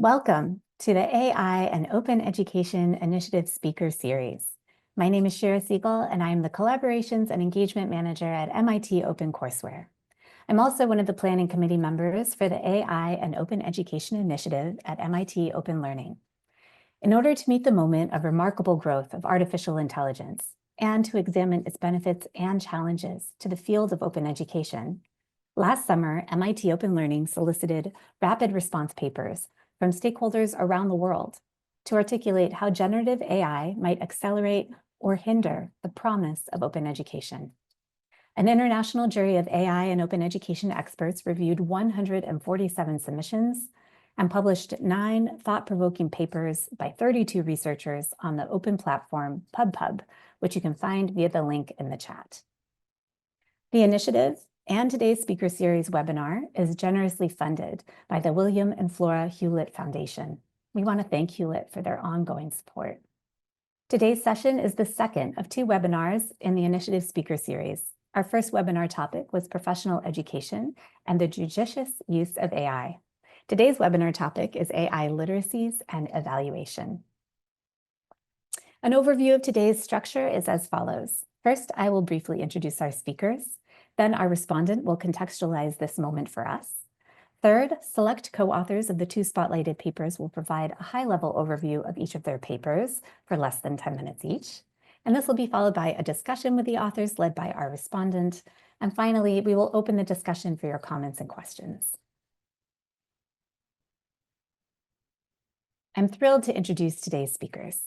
Welcome to the AI and Open Education Initiative Speaker Series. My name is Shira Segal, and I am the Collaborations and Engagement Manager at MIT OpenCourseWare. I'm also one of the planning committee members for the AI and Open Education Initiative at MIT Open Learning. In order to meet the moment of remarkable growth of artificial intelligence and to examine its benefits and challenges to the field of open education, last summer, MIT Open Learning solicited rapid response papers from stakeholders around the world to articulate how generative AI might accelerate or hinder the promise of open education. An international jury of AI and open education experts reviewed 147 submissions and published 9 thought-provoking papers by 32 researchers on the open platform PubPub, which you can find via the link in the chat. The initiative and today's speaker series webinar is generously funded by the William and Flora Hewlett Foundation. We want to thank Hewlett for their ongoing support. Today's session is the second of 2 webinars in the initiative speaker series. Our first webinar topic was professional education and the judicious use of AI. Today's webinar topic is AI literacies and evaluation. An overview of today's structure is as follows. First, I will briefly introduce our speakers. Then our respondent will contextualize this moment for us. Third, select co-authors of the 2 spotlighted papers will provide a high-level overview of each of their papers for less than 10 minutes each. And this will be followed by a discussion with the authors led by our respondent. And finally, we will open the discussion for your comments and questions. I'm thrilled to introduce today's speakers.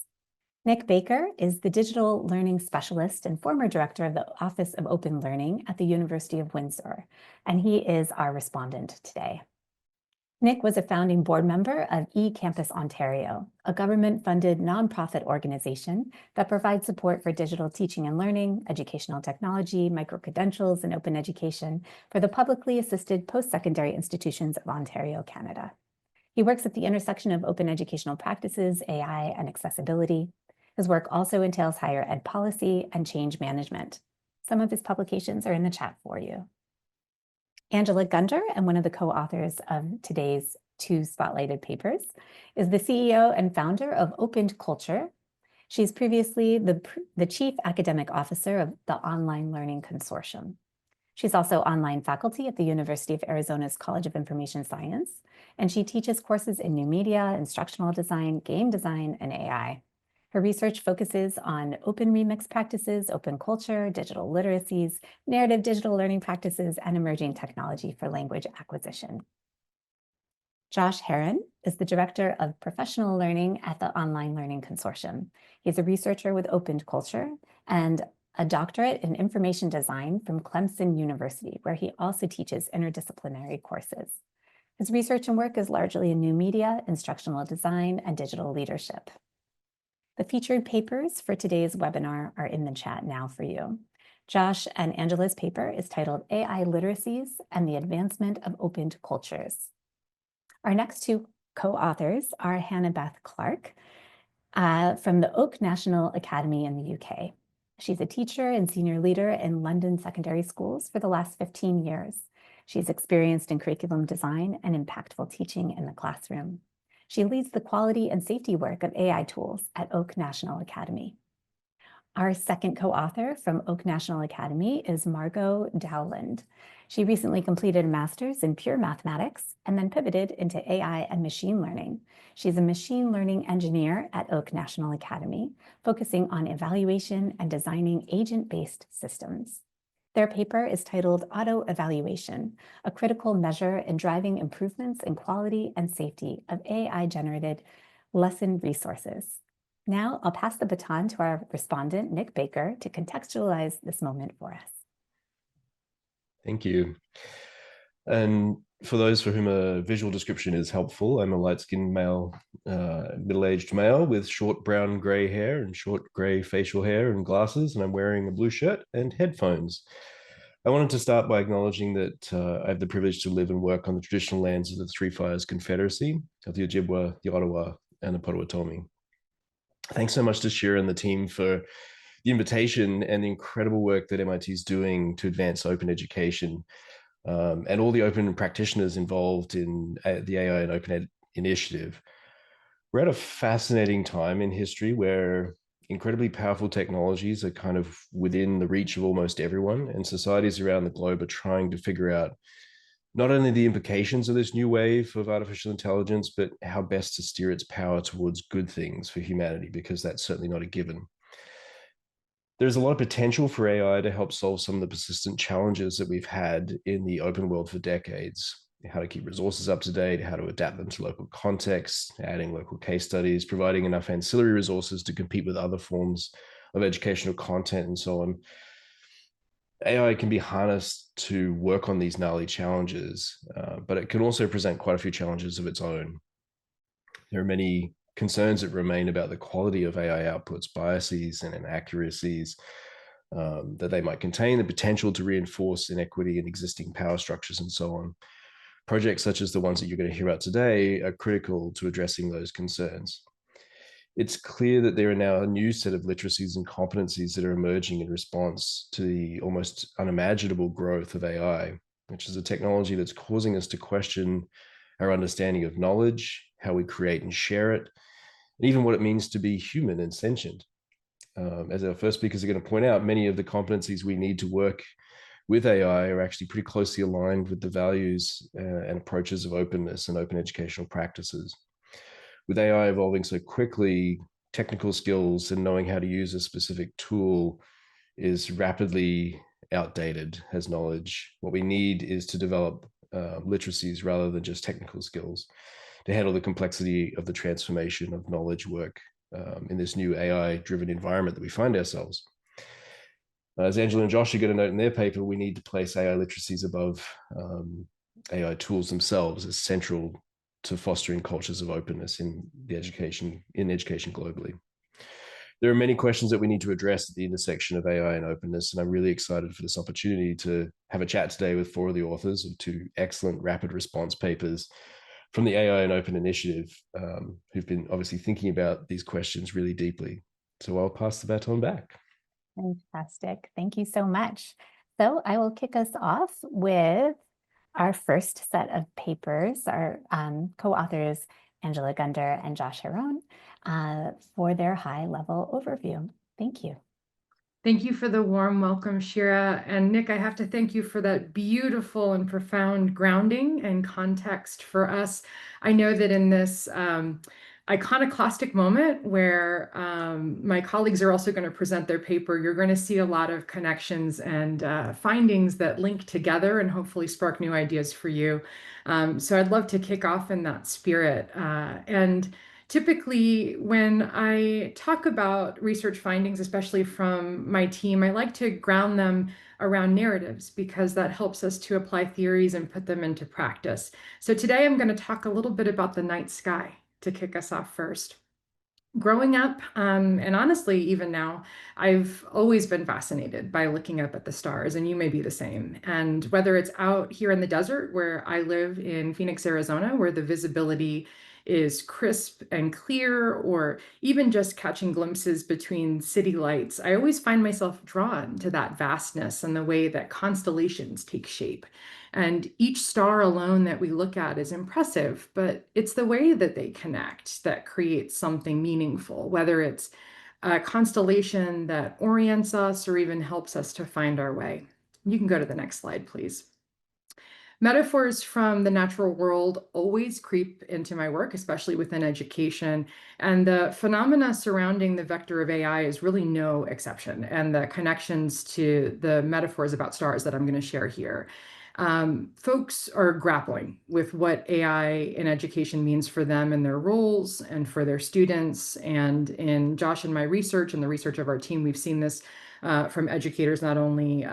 Nick Baker is the Digital Learning Specialist and former Director of the Office of Open Learning at the University of Windsor, and he is our respondent today. Nick was a founding board member of eCampus Ontario, a government-funded nonprofit organization that provides support for digital teaching and learning, educational technology, micro-credentials, and open education for the publicly assisted post-secondary institutions of Ontario, Canada. He works at the intersection of open educational practices, AI, and accessibility. His work also entails higher ed policy and change management. Some of his publications are in the chat for you. Angela Gunder, and one of the co-authors of today's 2 spotlighted papers, is the CEO and founder of Open Culture. She's previously the Chief Academic Officer of the Online Learning Consortium. She's also online faculty at the University of Arizona's College of Information Science, and she teaches courses in new media, instructional design, game design, and AI. Her research focuses on open remix practices, open culture, digital literacies, narrative digital learning practices, and emerging technology for language acquisition. Josh Herron is the Director of Professional Learning at the Online Learning Consortium. He's a researcher with Open Culture and a doctorate in information design from Clemson University, where he also teaches interdisciplinary courses. His research and work is largely in new media, instructional design, and digital leadership. The featured papers for today's webinar are in the chat now for you. Josh and Angela's paper is titled AI Literacies and the Advancement of Open Cultures. Our next 2 co-authors are Hannah-Beth Clark from the Oak National Academy in the UK. She's a teacher and senior leader in London secondary schools for the last 15 years. She's experienced in curriculum design and impactful teaching in the classroom. She leads the quality and safety work of AI tools at Oak National Academy. Our second co-author from Oak National Academy is Margaux Dowland. She recently completed a master's in pure mathematics and then pivoted into AI and machine learning. She's a machine learning engineer at Oak National Academy, focusing on evaluation and designing agent-based systems. Their paper is titled Auto-Evaluation, a critical measure in driving improvements in quality and safety of AI-generated lesson resources. Now I'll pass the baton to our respondent, Nick Baker, to contextualize this moment for us. Thank you. And for those for whom a visual description is helpful, I'm a light-skinned male, middle-aged male with short brown gray hair and short gray facial hair and glasses, and I'm wearing a blue shirt and headphones. I wanted to start by acknowledging that I have the privilege to live and work on the traditional lands of the Three Fires Confederacy of the Ojibwa, the Ottawa, and the Potawatomi. Thanks so much to Shira and the team for the invitation and the incredible work that MIT is doing to advance open education. And all the open practitioners involved in the AI and open ed initiative. We're at a fascinating time in history where incredibly powerful technologies are kind of within the reach of almost everyone, and societies around the globe are trying to figure out not only the implications of this new wave of artificial intelligence, but how best to steer its power towards good things for humanity, because that's certainly not a given. There's a lot of potential for AI to help solve some of the persistent challenges that we've had in the open world for decades. How to keep resources up to date, how to adapt them to local contexts, adding local case studies, providing enough ancillary resources to compete with other forms of educational content, and so on. AI can be harnessed to work on these gnarly challenges, but it can also present quite a few challenges of its own. There are many concerns that remain about the quality of AI outputs, biases, and inaccuracies that they might contain, the potential to reinforce inequity in existing power structures, and so on. Projects such as the ones that you're going to hear about today are critical to addressing those concerns. It's clear that there are now a new set of literacies and competencies that are emerging in response to the almost unimaginable growth of AI, which is a technology that's causing us to question our understanding of knowledge, how we create and share it, and even what it means to be human and sentient. As our first speakers are going to point out, many of the competencies we need to work with AI are actually pretty closely aligned with the values and approaches of openness and open educational practices. With AI evolving so quickly, technical skills and knowing how to use a specific tool is rapidly outdated as knowledge. What we need is to develop literacies rather than just technical skills to handle the complexity of the transformation of knowledge work in this new AI-driven environment that we find ourselves. As Angela and Josh are going to note in their paper, we need to place AI literacies above AI tools themselves as central to fostering cultures of openness in education globally. There are many questions that we need to address at the intersection of AI and openness, and I'm really excited for this opportunity to have a chat today with 4 of the authors of 2 excellent rapid response papers from the AI and Open Initiative, who've been obviously thinking about these questions really deeply. So I'll pass the baton back. Fantastic. Thank you so much. So I will kick us off with our first set of papers, our co-authors, Angela Gunder and Josh Herron, for their high-level overview. Thank you. Thank you for the warm welcome, Shira. And Nick, I have to thank you for that beautiful and profound grounding and context for us. I know that in this iconoclastic moment where my colleagues are also going to present their paper, you're going to see a lot of connections and findings that link together and hopefully spark new ideas for you. So I'd love to kick off in that spirit. And typically, when I talk about research findings, especially from my team, I like to ground them around narratives because that helps us to apply theories and put them into practice. So today I'm going to talk a little bit about the night sky to kick us off first. Growing up, and honestly, even now, I've always been fascinated by looking up at the stars, and you may be the same. And whether it's out here in the desert where I live in Phoenix, Arizona, where the visibility is crisp and clear, or even just catching glimpses between city lights, I always find myself drawn to that vastness and the way that constellations take shape. And each star alone that we look at is impressive, but it's the way that they connect that creates something meaningful, whether it's a constellation that orients us or even helps us to find our way. You can go to the next slide, please. Metaphors from the natural world always creep into my work, especially within education. And the phenomena surrounding the vector of AI is really no exception, and the connections to the metaphors about stars that I'm going to share here. Folks are grappling with what AI in education means for them and their roles and for their students. And in Josh and my research and the research of our team, we've seen this from educators, not only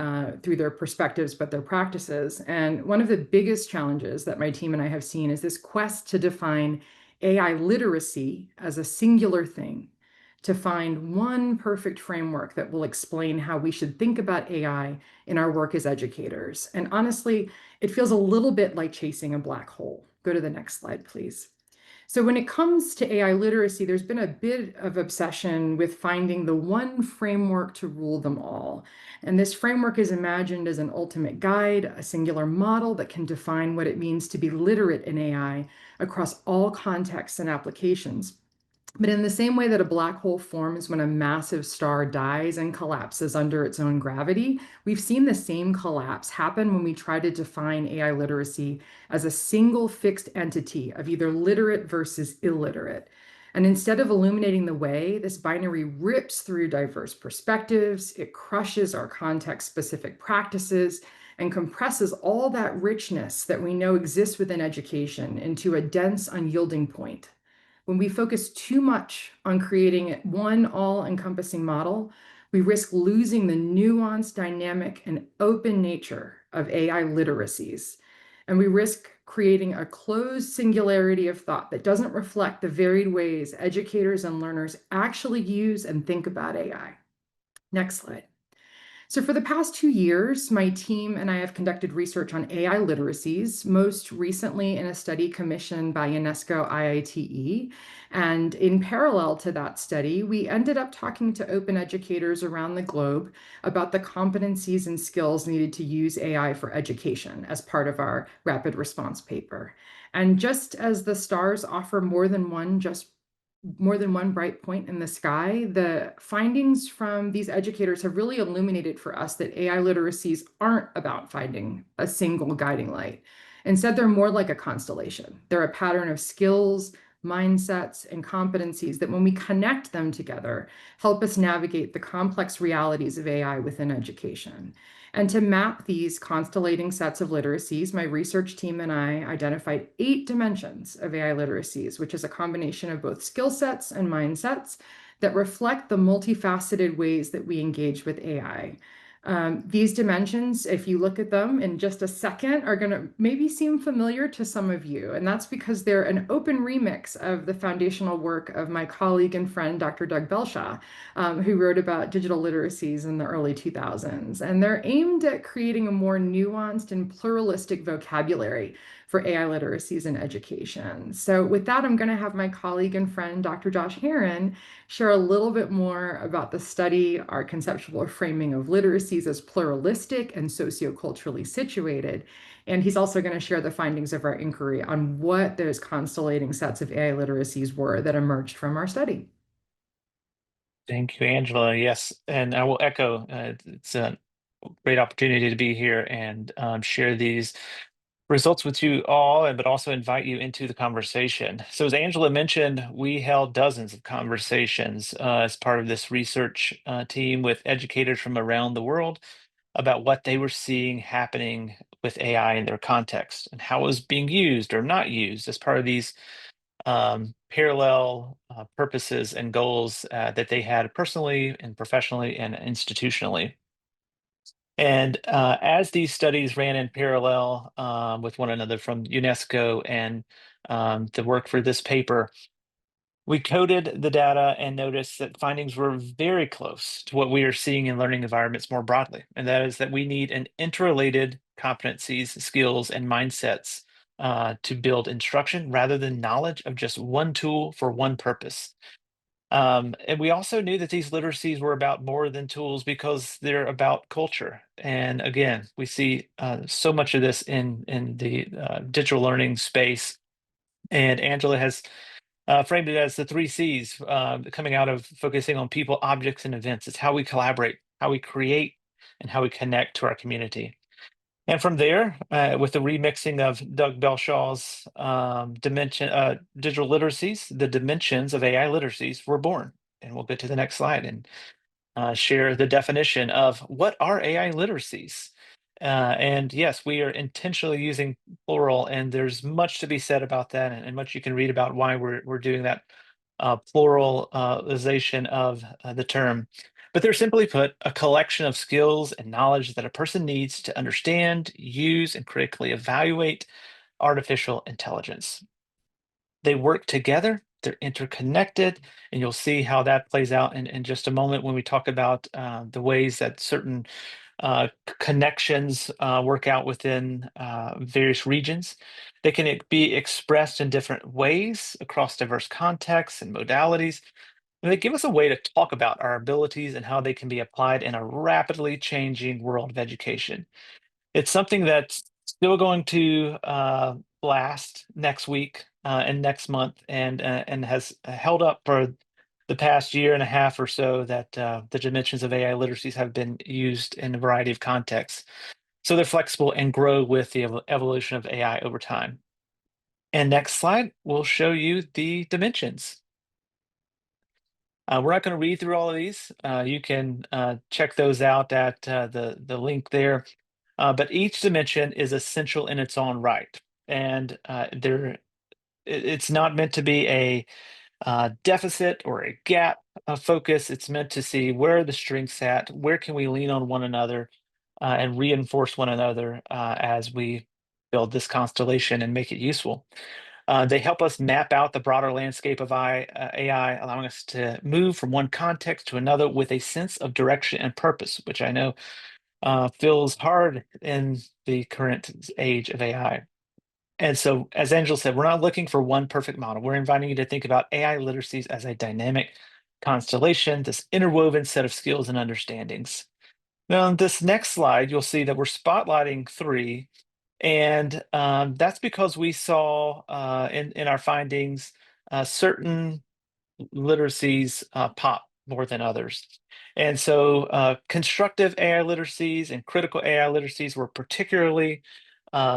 through their perspectives, but their practices. And one of the biggest challenges that my team and I have seen is this quest to define AI literacy as a singular thing, to find one perfect framework that will explain how we should think about AI in our work as educators. And honestly, it feels a little bit like chasing a black hole. Go to the next slide, please. So when it comes to AI literacy, there's been a bit of obsession with finding the one framework to rule them all. And this framework is imagined as an ultimate guide, a singular model that can define what it means to be literate in AI across all contexts and applications. But in the same way that a black hole forms when a massive star dies and collapses under its own gravity, we've seen the same collapse happen when we try to define AI literacy as a single fixed entity of either literate versus illiterate. And instead of illuminating the way, this binary rips through diverse perspectives, it crushes our context-specific practices, and compresses all that richness that we know exists within education into a dense, unyielding point. When we focus too much on creating one all-encompassing model, we risk losing the nuanced, dynamic, and open nature of AI literacies. And we risk creating a closed singularity of thought that doesn't reflect the varied ways educators and learners actually use and think about AI. Next slide. So for the past 2 years, my team and I have conducted research on AI literacies, most recently in a study commissioned by UNESCO IITE. And in parallel to that study, we ended up talking to open educators around the globe about the competencies and skills needed to use AI for education as part of our rapid response paper. And just as the stars offer more than one bright point in the sky, the findings from these educators have really illuminated for us that AI literacies aren't about finding a single guiding light. Instead, they're more like a constellation. They're a pattern of skills, mindsets, and competencies that, when we connect them together, help us navigate the complex realities of AI within education. And to map these constellating sets of literacies, my research team and I identified 8 dimensions of AI literacies, which is a combination of both skill sets and mindsets that reflect the multifaceted ways that we engage with AI. These dimensions, if you look at them in just a second, are going to maybe seem familiar to some of you. And that's because they're an open remix of the foundational work of my colleague and friend, Dr. Doug Belshaw, who wrote about digital literacies in the early 2000s. And they're aimed at creating a more nuanced and pluralistic vocabulary for AI literacies in education. So with that, I'm going to have my colleague and friend, Dr. Josh Herron, share a little bit more about the study, our conceptual framing of literacies as pluralistic and socioculturally situated. And he's also going to share the findings of our inquiry on what those constellating sets of AI literacies were that emerged from our study. Thank you, Angela. Yes, and I will echo, it's a great opportunity to be here and share these results with you all, but also invite you into the conversation. So as Angela mentioned, we held dozens of conversations as part of this research team with educators from around the world about what they were seeing happening with AI in their context and how it was being used or not used as part of these parallel purposes and goals that they had personally and professionally and institutionally. And as these studies ran in parallel with one another from UNESCO and the work for this paper, we coded the data and noticed that findings were very close to what we are seeing in learning environments more broadly. And that is that we need an interrelated competencies, skills, and mindsets to build instruction rather than knowledge of just one tool for one purpose. And we also knew that these literacies were about more than tools because they're about culture. And again, we see so much of this in the digital learning space. And Angela has framed it as the 3 C's coming out of focusing on people, objects, and events. It's how we collaborate, how we create, and how we connect to our community. And from there, with the remixing of Doug Belshaw's digital literacies, the dimensions of AI literacies were born. And we'll get to the next slide and share the definition of what are AI literacies. And yes, we are intentionally using plural, and there's much to be said about that, and much you can read about why we're doing that pluralization of the term. But they're simply put a collection of skills and knowledge that a person needs to understand, use, and critically evaluate artificial intelligence. They work together, they're interconnected, and you'll see how that plays out in just a moment when we talk about the ways that certain connections work out within various regions. They can be expressed in different ways across diverse contexts and modalities. And they give us a way to talk about our abilities and how they can be applied in a rapidly changing world of education. It's something that's still going to last next week and next month, and has held up for the past year and a half or so that the dimensions of AI literacies have been used in a variety of contexts. So they're flexible and grow with the evolution of AI over time. And next slide will show you the dimensions. We're not going to read through all of these. You can check those out at the link there. But each dimension is essential in its own right. And it's not meant to be a deficit or a gap focus. It's meant to see where are the strengths at, where can we lean on one another and reinforce one another as we build this constellation and make it useful. They help us map out the broader landscape of AI, allowing us to move from one context to another with a sense of direction and purpose, which I know feels hard in the current age of AI. And so, as Angela said, we're not looking for one perfect model. We're inviting you to think about AI literacies as a dynamic constellation, this interwoven set of skills and understandings. Now, on this next slide, you'll see that we're spotlighting 3. And that's because we saw in our findings certain literacies pop more than others. And so constructive AI literacies and critical AI literacies were particularly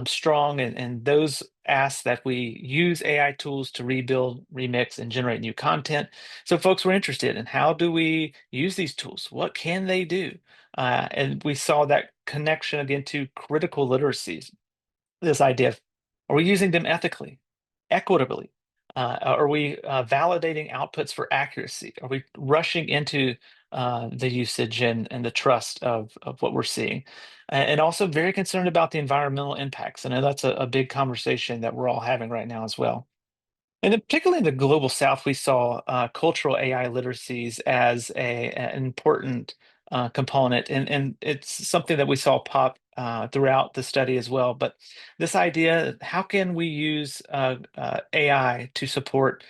strong, and those ask that we use AI tools to rebuild, remix, and generate new content. So folks were interested in how do we use these tools? What can they do? And we saw that connection again to critical literacies. This idea of, are we using them ethically, equitably? Are we validating outputs for accuracy? Are we rushing into the usage and the trust of what we're seeing? And also very concerned about the environmental impacts. I know that's a big conversation that we're all having right now as well. And then particularly in the global South, we saw cultural AI literacies as an important component, and it's something that we saw pop throughout the study as well. But this idea, how can we use AI to support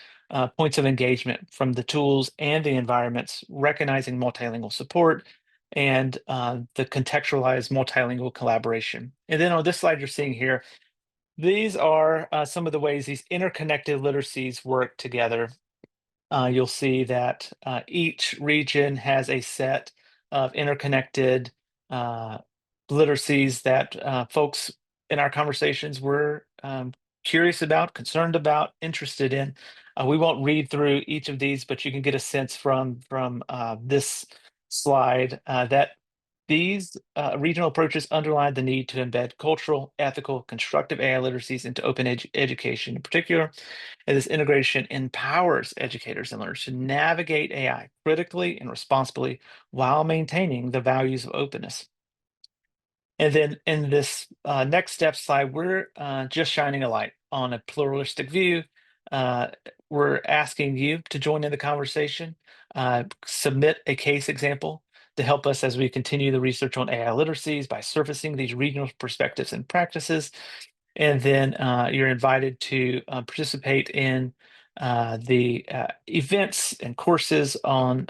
points of engagement from the tools and the environments, recognizing multilingual support and the contextualized multilingual collaboration. And then on this slide you're seeing here, these are some of the ways these interconnected literacies work together. You'll see that each region has a set of interconnected literacies that folks in our conversations were curious about, concerned about, interested in. We won't read through each of these, but you can get a sense from this slide that these regional approaches underline the need to embed cultural, ethical, constructive AI literacies into open education in particular. And this integration empowers educators and learners to navigate AI critically and responsibly while maintaining the values of openness. And then in this next step slide, we're just shining a light on a pluralistic view. We're asking you to join in the conversation, submit a case example to help us as we continue the research on AI literacies by surfacing these regional perspectives and practices. And then you're invited to participate in the events and courses on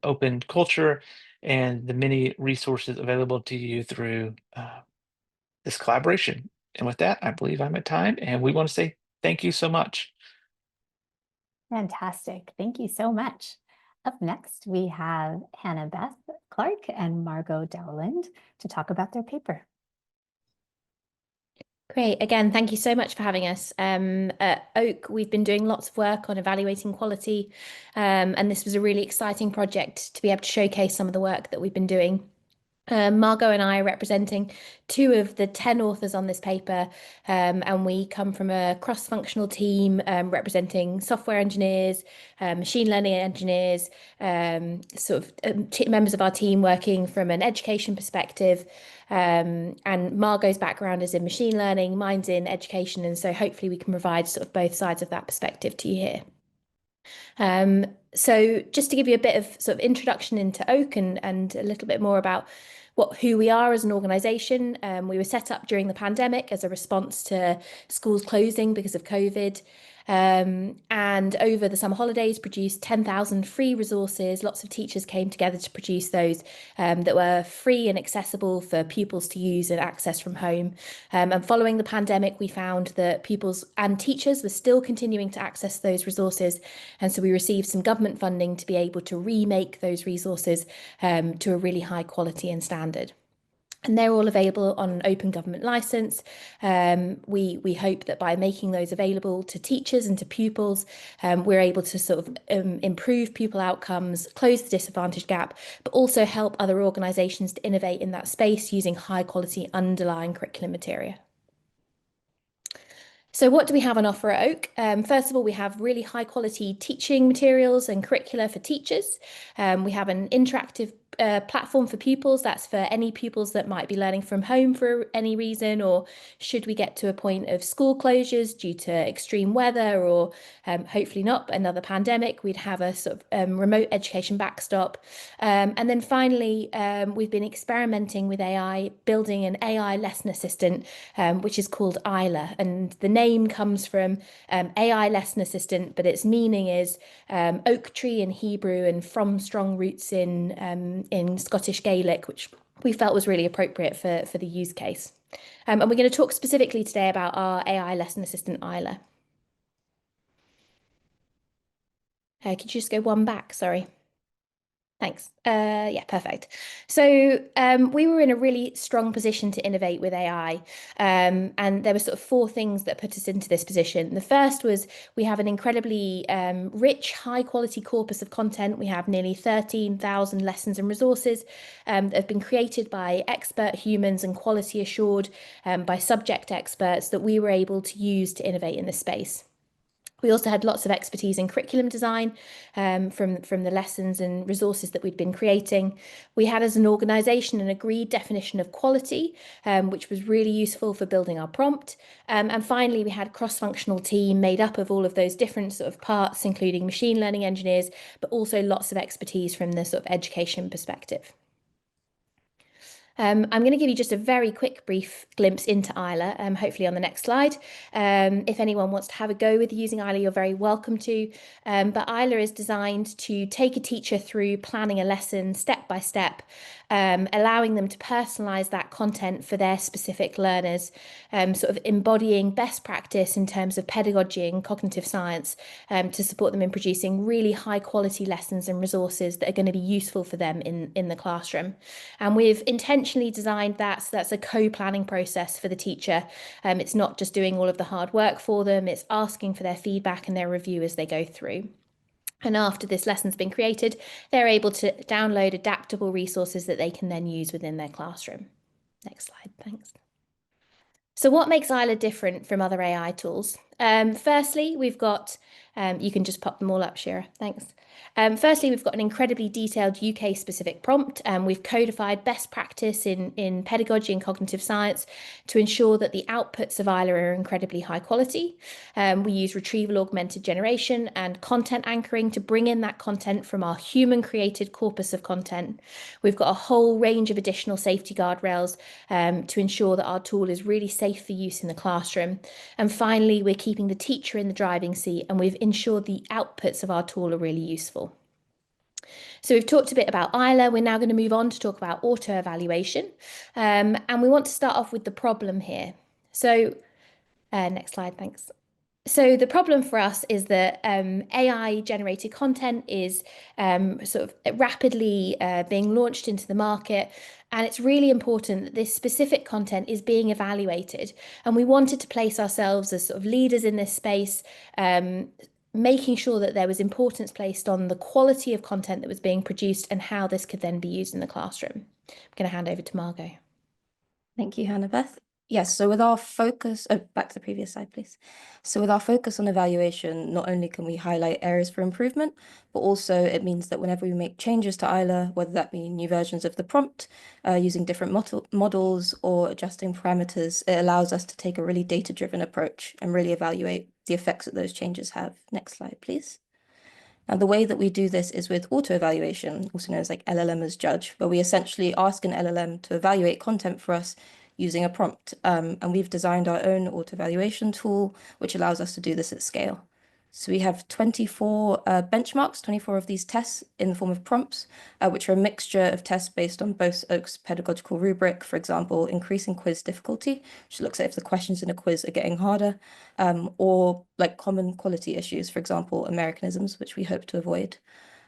open culture and the many resources available to you through this collaboration. And with that, I believe I'm at time, and we want to say thank you so much. Fantastic. Thank you so much. Up next, we have Hannah-Beth Clark and Margaux Dowland to talk about their paper. Great. Again, thank you so much for having us. At Oak, we've been doing lots of work on evaluating quality, and this was a really exciting project to be able to showcase some of the work that we've been doing. Margaux and I are representing 2 of the 10 authors on this paper, and we come from a cross-functional team representing software engineers, machine learning engineers, members of our team working from an education perspective. And Margaux's background is in machine learning, mine's in education, and so hopefully we can provide sort of both sides of that perspective to you here. So just to give you a bit of sort of introduction into Oak and a little bit more about who we are as an organisation. We were set up during the pandemic as a response to schools closing because of COVID. And over the summer holidays produced 10,000 free resources. Lots of teachers came together to produce those that were free and accessible for pupils to use and access from home. And following the pandemic, we found that pupils and teachers were still continuing to access those resources. And so we received some government funding to be able to remake those resources to a really high quality and standard. And they're all available on an open government licence. We hope that by making those available to teachers and to pupils, we're able to sort of improve pupil outcomes, close the disadvantage gap, but also help other organisations to innovate in that space using high quality underlying curriculum material. So what do we have on offer at Oak? First of all, we have really high quality teaching materials and curricula for teachers. We have an interactive platform for pupils. That's for any pupils that might be learning from home for any reason, or should we get to a point of school closures due to extreme weather or hopefully not, but another pandemic, we'd have a sort of remote education backstop. And then finally, we've been experimenting with AI, building an AI lesson assistant, which is called Isla. And the name comes from AI lesson assistant, but its meaning is oak tree in Hebrew and from strong roots in Scottish Gaelic, which we felt was really appropriate for the use case. And we're going to talk specifically today about our AI lesson assistant, Isla. Could you just go one back? Sorry. Thanks. Yeah, perfect. So we were in a really strong position to innovate with AI. And there were sort of four things that put us into this position. The first was we have an incredibly rich, high quality corpus of content. We have nearly 13,000 lessons and resources that have been created by expert humans and quality assured by subject experts that we were able to use to innovate in this space. We also had lots of expertise in curriculum design from the lessons and resources that we'd been creating. We had as an organisation an agreed definition of quality, which was really useful for building our prompt. And finally, we had a cross-functional team made up of all of those different sort of parts, including machine learning engineers, but also lots of expertise from the sort of education perspective. I'm going to give you just a very quick brief glimpse into Isla, hopefully on the next slide. If anyone wants to have a go with using Isla, you're very welcome to. But Isla is designed to take a teacher through planning a lesson step by step, allowing them to personalise that content for their specific learners, sort of embodying best practice in terms of pedagogy and cognitive science to support them in producing really high quality lessons and resources that are going to be useful for them in the classroom. And we've intentionally designed that so that's a co-planning process for the teacher. It's not just doing all of the hard work for them, it's asking for their feedback and their review as they go through. And after this lesson's been created, they're able to download adaptable resources that they can then use within their classroom. Next slide, thanks. So what makes Isla different from other AI tools? Firstly, we've got, you can just pop them all up, Shira, thanks. Firstly, we've got an incredibly detailed UK-specific prompt. We've codified best practice in pedagogy and cognitive science to ensure that the outputs of Isla are incredibly high quality. We use retrieval augmented generation and content anchoring to bring in that content from our human-created corpus of content. We've got a whole range of additional safety guardrails to ensure that our tool is really safe for use in the classroom. And finally, we're keeping the teacher in the driving seat, and we've ensured the outputs of our tool are really useful. So we've talked a bit about Isla. We're now going to move on to talk about auto-evaluation. And we want to start off with the problem here. So next slide, thanks. So the problem for us is that AI-generated content is sort of rapidly being launched into the market, and it's really important that this specific content is being evaluated. And we wanted to place ourselves as sort of leaders in this space, making sure that there was importance placed on the quality of content that was being produced and how this could then be used in the classroom. I'm going to hand over to Margaux. Thank you, Hannah-Beth. Yes, so with our focus, back to the previous slide, please. So with our focus on evaluation, not only can we highlight areas for improvement, but also it means that whenever we make changes to Isla, whether that be new versions of the prompt, using different models or adjusting parameters, it allows us to take a really data-driven approach and really evaluate the effects that those changes have. Next slide, please. Now, the way that we do this is with auto-evaluation, also known as like LLM as judge, where we essentially ask an LLM to evaluate content for us using a prompt. And we've designed our own auto-evaluation tool, which allows us to do this at scale. So we have 24 benchmarks, 24 of these tests in the form of prompts, which are a mixture of tests based on both Oak's pedagogical rubric, for example, increasing quiz difficulty, which looks at if the questions in a quiz are getting harder, or like common quality issues, for example, Americanisms, which we hope to avoid.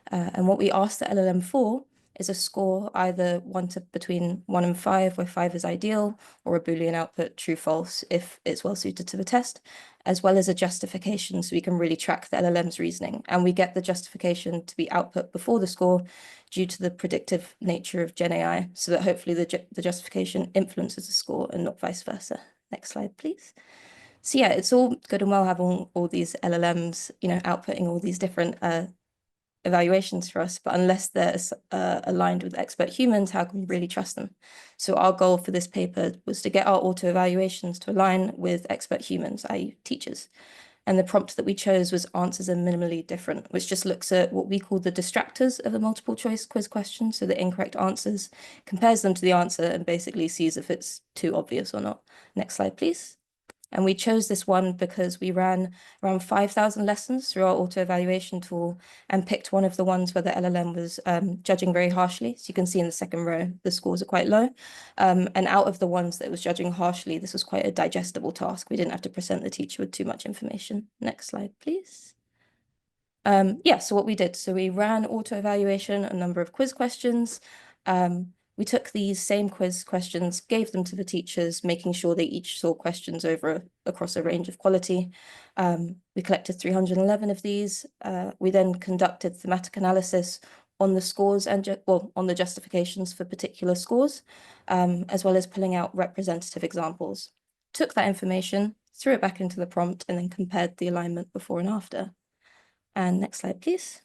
And what we asked the LLM for is a score either between 1 and 5, where 5 is ideal, or a Boolean output true, false, if it's well suited to the test, as well as a justification so we can really track the LLM's reasoning. And we get the justification to be output before the score due to the predictive nature of Gen AI, so that hopefully the justification influences the score and not vice versa. Next slide, please. So yeah, it's all good and well having all these LLMs, outputting all these different evaluations for us, but unless they're aligned with expert humans, how can we really trust them? So our goal for this paper was to get our auto evaluations to align with expert humans, i.e. teachers. And the prompt that we chose was answers are minimally different, which just looks at what we call the distractors of a multiple choice quiz question. So the incorrect answers, compares them to the answer and basically sees if it's too obvious or not. Next slide, please. And we chose this one because we ran around 5,000 lessons through our auto-evaluation tool and picked one of the ones where the LLM was judging very harshly. So you can see in the second row, the scores are quite low. And out of the ones that it was judging harshly, this was quite a digestible task. We didn't have to present the teacher with too much information. Next slide, please. So what we did, so we ran auto-evaluation, a number of quiz questions. We took these same quiz questions, gave them to the teachers, making sure they each saw questions across a range of quality. We collected 311 of these. We then conducted thematic analysis on the scores and on the justifications for particular scores, as well as pulling out representative examples. Took that information, threw it back into the prompt, and then compared the alignment before and after. And next slide, please.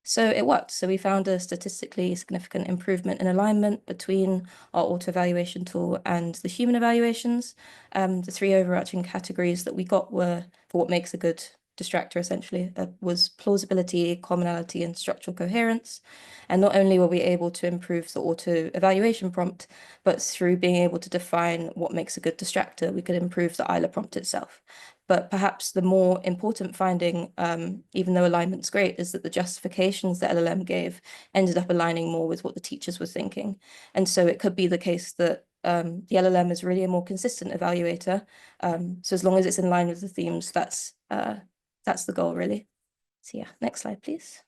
So it worked. So we found a statistically significant improvement in alignment between our auto-evaluation tool and the human evaluations. The 3 overarching categories that we got were for what makes a good distractor, essentially, was plausibility, commonality, and structural coherence. And not only were we able to improve the auto-evaluation prompt, but through being able to define what makes a good distractor, we could improve the EILA prompt itself. But perhaps the more important finding, even though alignment's great, is that the justifications that LLM gave ended up aligning more with what the teachers were thinking. And so it could be the case that the LLM is really a more consistent evaluator. So as long as it's in line with the themes, that's the goal, really. So yeah, next slide, please.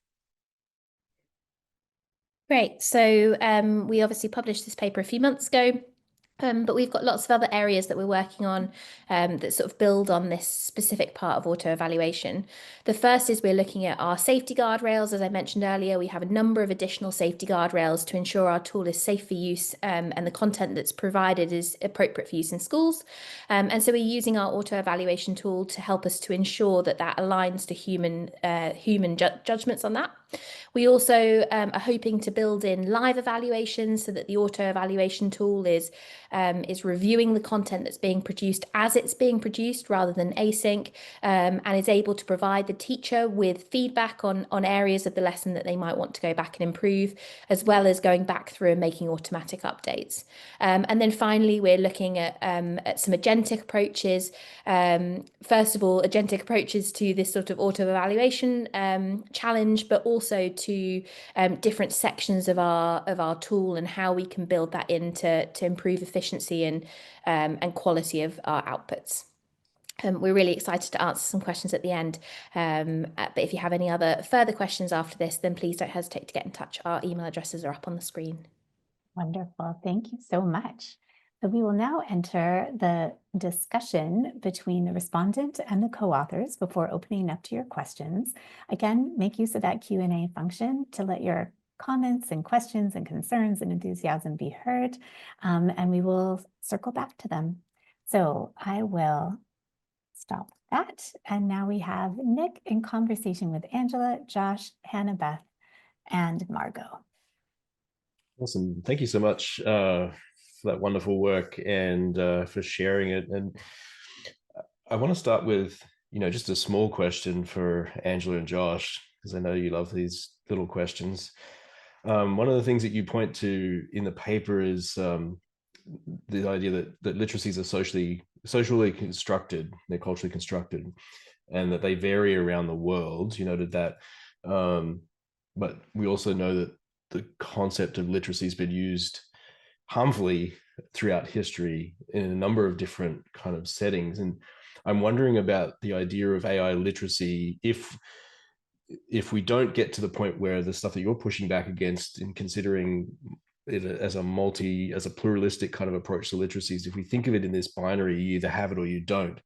Great. So we obviously published this paper a few months ago. But we've got lots of other areas that we're working on that sort of build on this specific part of auto-evaluation. The first is we're looking at our safety guardrails. As I mentioned earlier, we have a number of additional safety guardrails to ensure our tool is safe for use and the content that's provided is appropriate for use in schools. And so we're using our auto-evaluation tool to help us to ensure that that aligns to human judgments on that. We also are hoping to build in live evaluations so that the auto-evaluation tool is reviewing the content that's being produced as it's being produced rather than async, and is able to provide the teacher with feedback on areas of the lesson that they might want to go back and improve, as well as going back through and making automatic updates. And then finally, we're looking at some agentic approaches. First of all, agentic approaches to this sort of auto-evaluation challenge, but also to different sections of our tool and how we can build that in to improve efficiency and quality of our outputs. We're really excited to answer some questions at the end, but if you have any other further questions after this, then please don't hesitate to get in touch. Our email addresses are up on the screen. Wonderful. Thank you so much. So we will now enter the discussion between the respondent and the co-authors before opening up to your questions. Again, make use of that Q&A function to let your comments and questions and concerns and enthusiasm be heard, and we will circle back to them. So I will stop that. And now we have Nick in conversation with Angela, Josh, Hannah-Beth, and Margaux. Awesome. Thank you so much for that wonderful work and for sharing it. And I want to start with, just a small question for Angela and Josh, because I know you love these little questions. One of the things that you point to in the paper is the idea that literacies are socially constructed, they're culturally constructed. and that they vary around the world. You noted that, but we also know that the concept of literacy has been used harmfully throughout history in a number of different kind of settings. And I'm wondering about the idea of AI literacy if we don't get to the point where the stuff that you're pushing back against in considering it as a pluralistic kind of approach to literacies, if we think of it in this binary, you either have it or you don't,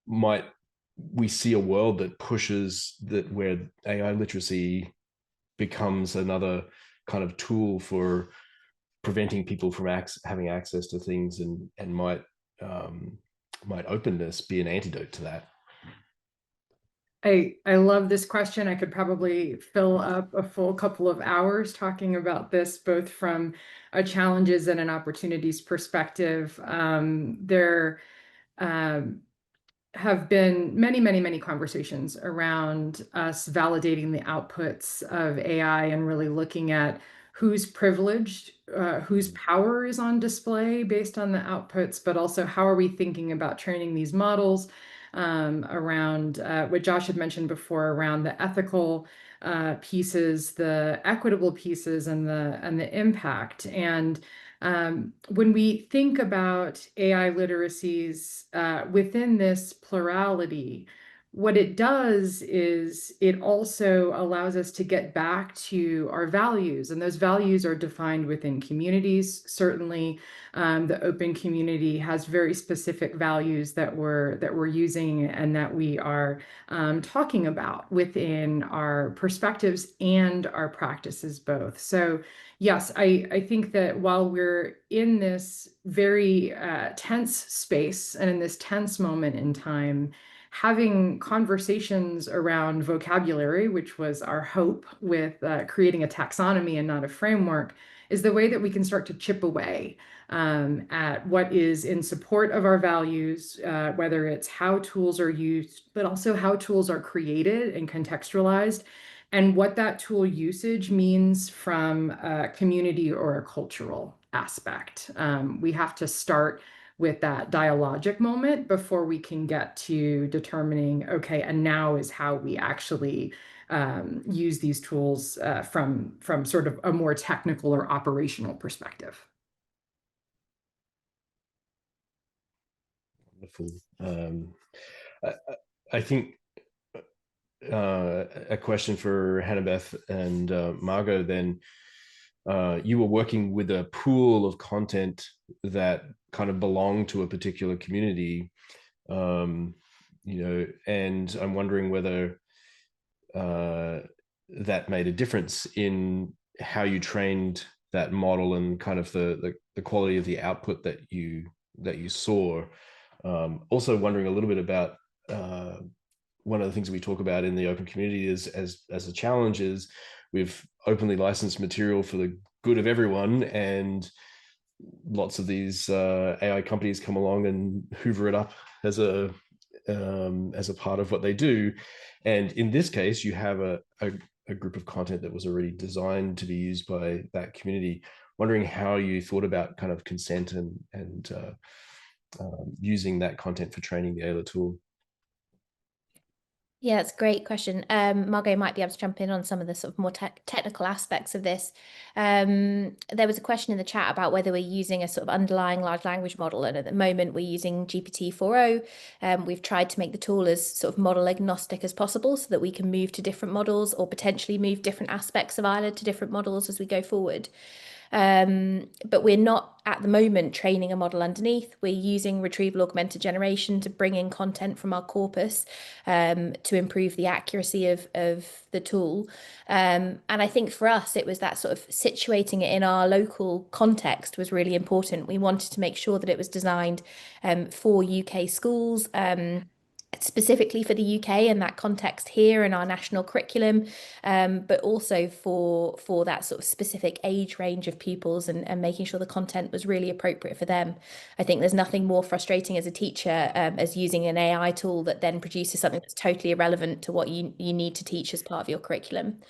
might we see a world that pushes that where AI literacy becomes another kind of tool for preventing people from having access to things, and might openness be an antidote to that? I love this question. I could probably fill up a full couple of hours talking about this, both from a challenges and an opportunities perspective. There have been many conversations around us validating the outputs of AI and really looking at who's privileged, whose power is on display based on the outputs, but also how are we thinking about training these models around what Josh had mentioned before around the ethical pieces, the equitable pieces, and the impact. And when we think about AI literacies within this plurality, what it does is it also allows us to get back to our values, and those values are defined within communities. Certainly, the open community has very specific values that we're using and that we are talking about within our perspectives and our practices both. So yes, I think that while we're in this very tense space and in this tense moment in time, having conversations around vocabulary, which was our hope with creating a taxonomy and not a framework, is the way that we can start to chip away at what is in support of our values, whether it's how tools are used, but also how tools are created and contextualized, and what that tool usage means from a community or a cultural aspect. We have to start with that dialogic moment before we can get to determining, okay, and now is how we actually use these tools from sort of a more technical or operational perspective. Wonderful. I think a question for Hannah-Beth and Margaux then. You were working with a pool of content that kind of belonged to a particular community, and I'm wondering whether that made a difference in how you trained that model and kind of the quality of the output that you saw. Also wondering a little bit about one of the things that we talk about in the open community is as a challenge is we've openly licensed material for the good of everyone, and lots of these AI companies come along and hoover it up as a part of what they do. And in this case, you have a group of content that was already designed to be used by that community. Wondering how you thought about kind of consent and using that content for training the AILA tool. Yeah, that's a great question. Margaux might be able to jump in on some of the sort of more technical aspects of this. There was a question in the chat about whether we're using a sort of underlying large language model, and at the moment we're using GPT-4o. We've tried to make the tool as sort of model agnostic as possible so that we can move to different models or potentially move different aspects of AILA to different models as we go forward. But we're not at the moment training a model underneath. We're using retrieval augmented generation to bring in content from our corpus to improve the accuracy of the tool. And I think for us, it was that sort of situating it in our local context was really important. We wanted to make sure that it was designed for UK schools, specifically for the UK and that context here in our national curriculum, but also for that sort of specific age range of pupils and making sure the content was really appropriate for them. I think there's nothing more frustrating as a teacher as using an AI tool that then produces something that's totally irrelevant to what you need to teach as part of your curriculum.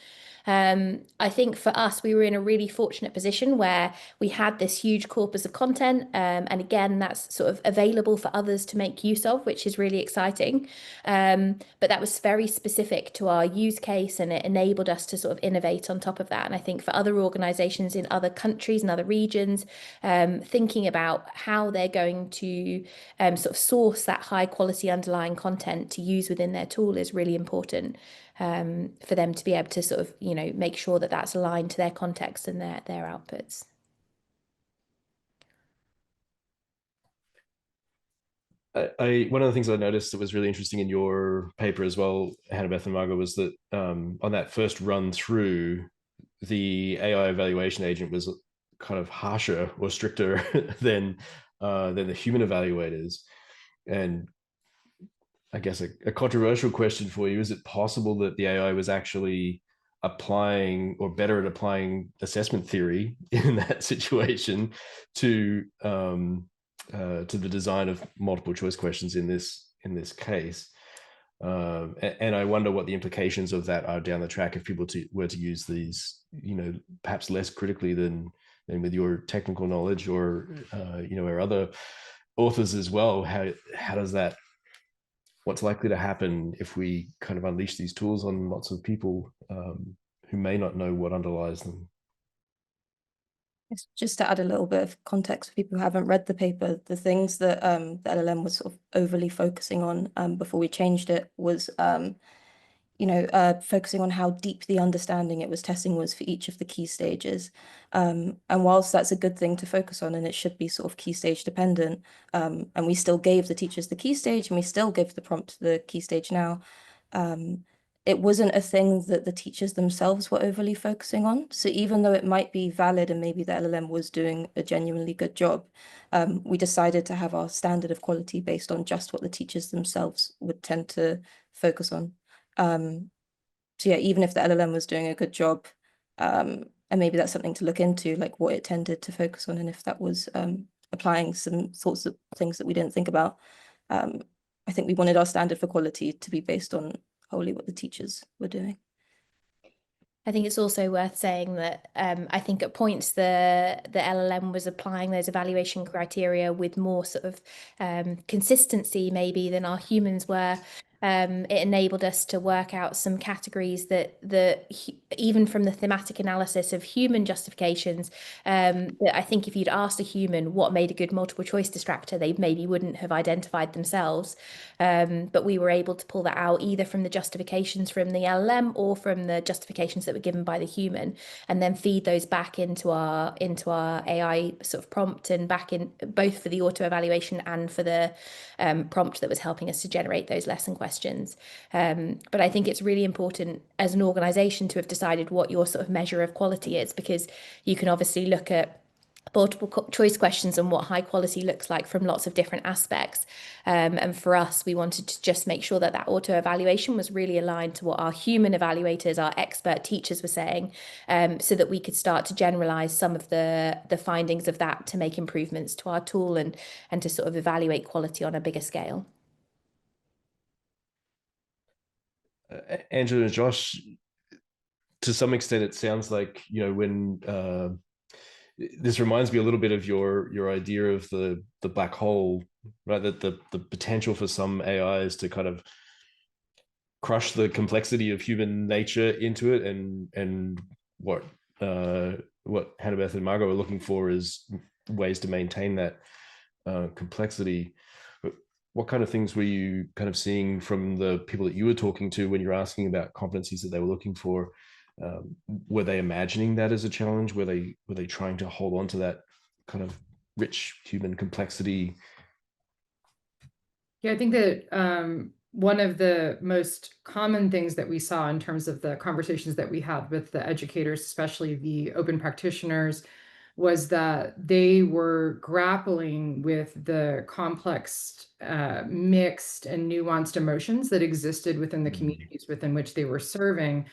I think for us, we were in a really fortunate position where we had this huge corpus of content. And again, that's sort of available for others to make use of, which is really exciting. working. But that was very specific to our use case, and it enabled us to sort of innovate on top of that. And I think for other organizations in other countries and other regions, thinking about how they're going to sort of source that high quality underlying content to use within their tool is really important, for them to be able to sort of, make sure that that's aligned to their context and their outputs. One of the things I noticed that was really interesting in your paper as well, Hannah-Beth and Margaux, was that on that first run through, the AI evaluation agent was kind of harsher or stricter than the human evaluators. And I guess a controversial question for you: is it possible that the AI was actually applying, or better at applying, assessment theory in that situation to the design of multiple choice questions in this case? And I wonder what the implications of that are down the track if people were to use these, perhaps less critically than with your technical knowledge, or or other authors as well. How does that? What's likely to happen if we kind of unleash these tools on lots of people who may not know what underlies them? Just to add a little bit of context for people who haven't read the paper, the things that the LLM was sort of overly focusing on before we changed it was, focusing on how deep the understanding it was testing was for each of the key stages. And whilst that's a good thing to focus on, and it should be sort of key stage dependent, and we still gave the teachers the key stage, and we still give the prompt to the key stage now, it wasn't a thing that the teachers themselves were overly focusing on. So even though it might be valid and maybe the LLM was doing a genuinely good job, we decided to have our standard of quality based on just what the teachers themselves would tend to focus on. So yeah, even if the LLM was doing a good job, and maybe that's something to look into, like what it tended to focus on, and if that was applying some sorts of things that we didn't think about. I think we wanted our standard for quality to be based on wholly what the teachers were doing. I think it's also worth saying that I think at points the LLM was applying those evaluation criteria with more sort of consistency maybe than our humans were. It enabled us to work out some categories that even from the thematic analysis of human justifications, that I think if you'd asked a human what made a good multiple choice distractor, they maybe wouldn't have identified themselves. But we were able to pull that out either from the justifications from the LLM or from the justifications that were given by the human, and then feed those back into our AI sort of prompt, and back in both for the auto evaluation and for the prompt that was helping us to generate those lesson questions. But I think it's really important as an organization to have decided what your sort of measure of quality is, because you can obviously look at multiple choice questions and what high quality looks like from lots of different aspects. And for us, we wanted to just make sure that that auto evaluation was really aligned to what our human evaluators, our expert teachers were saying, so that we could start to generalize some of the findings of that to make improvements to our tool and to sort of evaluate quality on a bigger scale. Angela and Josh, to some extent, it sounds like, when this reminds me a little bit of your idea of the black hole, right? That the potential for some AIs to kind of crush the complexity of human nature into it, and what Hannah-Beth and Margaux are looking for is ways to maintain that complexity. What kind of things were you kind of seeing from the people that you were talking to when you're asking about competencies that they were looking for? Were they imagining that as a challenge? Were they trying to hold on to that kind of rich human complexity? Yeah, I think that one of the most common things that we saw in terms of the conversations that we had with the educators, especially the open practitioners, was that they were grappling with the complex, mixed and nuanced emotions that existed within the communities within which they were serving.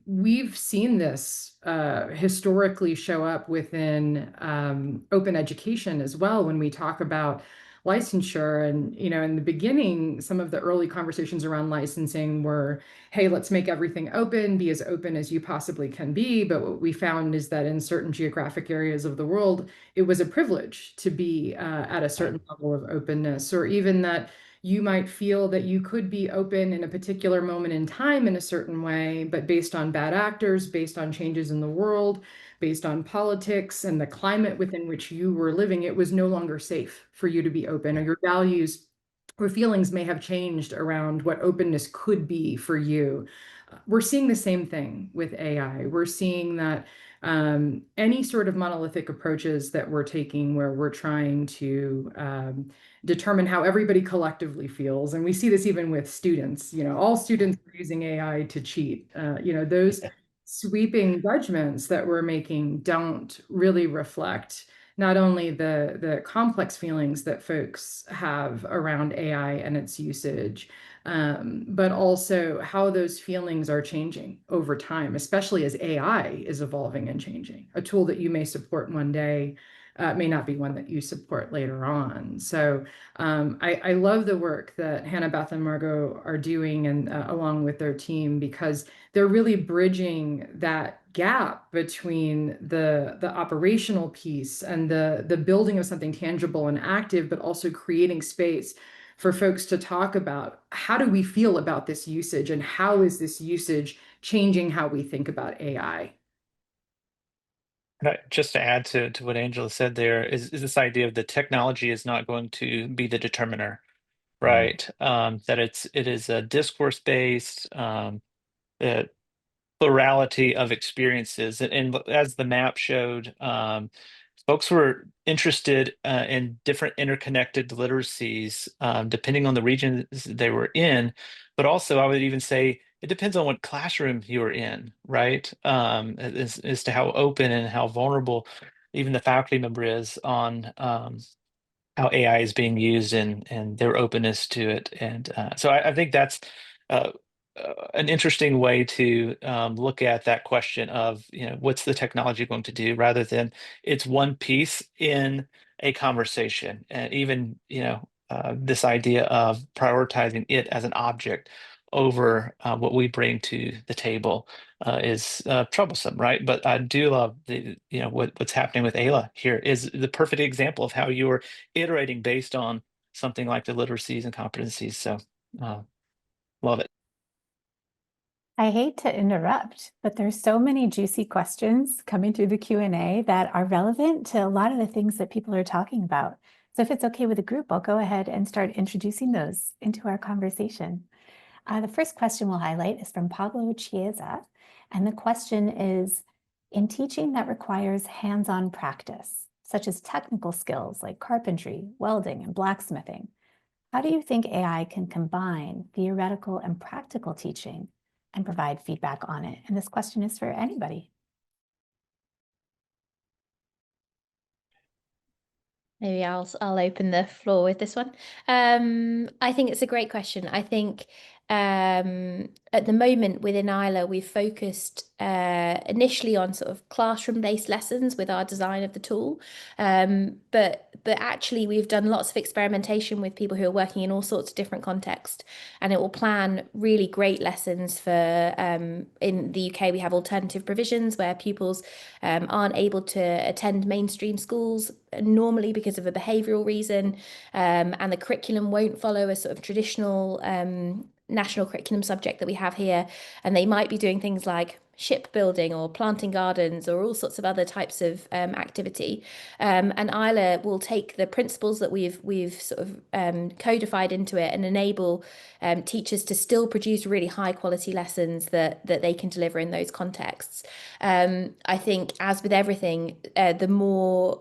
We've seen this historically show up within open education as well when we talk about licensure. And, in the beginning, some of the early conversations around licensing were, hey, let's make everything open, be as open as you possibly can be. But what we found is that in certain geographic areas of the world, it was a privilege to be at a certain level of openness, or even that you might feel that you could be open in a particular moment in time in a certain way, but based on bad actors, based on changes in the world, based on politics and the climate within which you were living, it was no longer safe for you to be open, or your values or feelings may have changed around what openness could be for you. We're seeing the same thing with AI. We're seeing that any sort of monolithic approaches that we're taking where we're trying to determine how everybody collectively feels, and we see this even with students, all students are using AI to cheat. Those sweeping judgments that we're making don't really reflect not only the complex feelings that folks have around AI and its usage, but also how those feelings are changing over time, especially as AI is evolving and changing. A tool that you may support one day may not be one that you support later on. So I love the work that Hannah-Beth and Margaux are doing, and along with their team, because they're really bridging that gap between the operational piece and the building of something tangible and active, but also creating space for folks to talk about how do we feel about this usage and how is this usage changing how we think about AI. Just to add to what Angela said, there is this idea of the technology is not going to be the determiner, right? That it is a discourse based plurality of experiences, and as the map showed, folks were interested in different interconnected literacies depending on the regions they were in, but also I would even say it depends on what classroom you were in, right? As to how open and how vulnerable even the faculty member is on how AI is being used and their openness to it. And so I think that's an interesting way to look at that question of, what's the technology going to do, rather than it's one piece in a conversation. And even, this idea of prioritizing it as an object over what we bring to the table is troublesome, right? But I do love what's happening with Ayla here is the perfect example of how you're iterating based on something like the literacies and competencies. So love it. I hate to interrupt, but there's so many juicy questions coming through the Q&A that are relevant to a lot of the things that people are talking about. So if it's okay with the group, I'll go ahead and start introducing those into our conversation. The first question we'll highlight is from Pablo Chiesa, and the question is, in teaching that requires hands-on practice, such as technical skills like carpentry, welding, and blacksmithing, how do you think AI can combine theoretical and practical teaching and provide feedback on it? And this question is for anybody. Maybe I'll open the floor with this one. I think it's a great question. I think at the moment within Isla, we've focused initially on sort of classroom-based lessons with our design of the tool, but actually we've done lots of experimentation with people who are working in all sorts of different contexts, and it will plan really great lessons for in the UK we have alternative provisions where pupils aren't able to attend mainstream schools normally because of a behavioural reason, and the curriculum won't follow a sort of traditional national curriculum subject that we have here, and they might be doing things like shipbuilding or planting gardens or all sorts of other types of activity, and Isla will take the principles that we've sort of codified into it and enable teachers to still produce really high quality lessons that they can deliver in those contexts. I think, as with everything, the more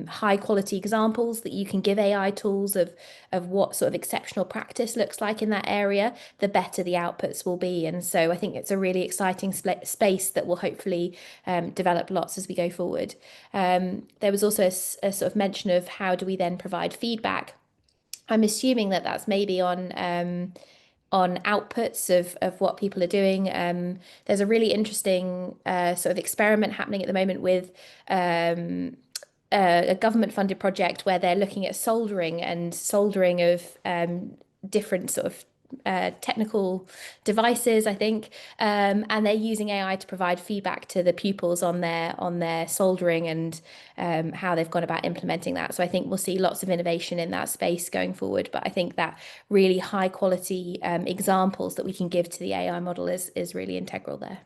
high quality examples that you can give AI tools of what sort of exceptional practice looks like in that area, the better the outputs will be. And so I think it's a really exciting space that will hopefully develop lots as we go forward. There was also a sort of mention of how do we then provide feedback. I'm assuming that that's maybe on outputs of what people are doing. There's a really interesting sort of experiment happening at the moment with a government-funded project where they're looking at soldering of different sort of technical devices, I think, and they're using AI to provide feedback to the pupils on their soldering and how they've gone about implementing that. So I think we'll see lots of innovation in that space going forward. But I think that really high quality examples that we can give to the AI model is really integral there.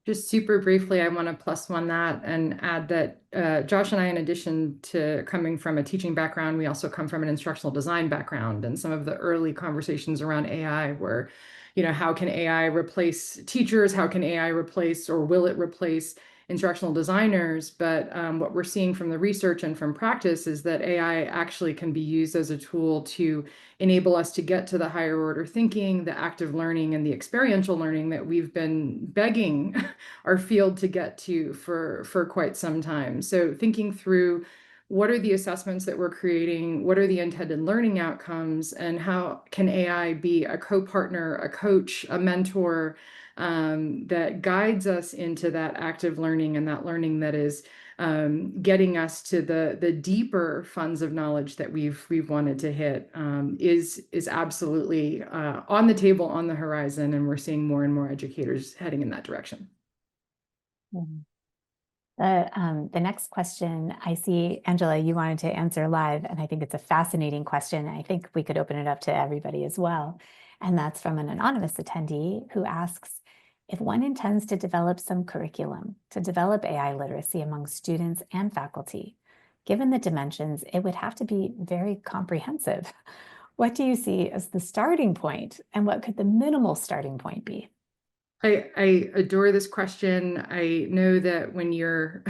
Just super briefly, I want to +1 that and add that Josh and I, in addition to coming from a teaching background, we also come from an instructional design background. And some of the early conversations around AI were, how can AI replace teachers? How can AI replace, or will it replace instructional designers? But what we're seeing from the research and from practice is that AI actually can be used as a tool to enable us to get to the higher order thinking, the active learning, and the experiential learning that we've been begging our field to get to for quite some time. So thinking through, what are the assessments that we're creating? What are the intended learning outcomes? And how can AI be a co-partner, a coach, a mentor that guides us into that active learning and that learning that is getting us to the deeper funds of knowledge that we've wanted to hit is absolutely on the table, on the horizon, and we're seeing more and more educators heading in that direction. The next question, I see, Angela, you wanted to answer live, and I think it's a fascinating question. I think we could open it up to everybody as well. And that's from an anonymous attendee who asks, if one intends to develop some curriculum to develop AI literacy among students and faculty, given the dimensions, it would have to be very comprehensive. What do you see as the starting point, and what could the minimal starting point be? I adore this question. I know that when you're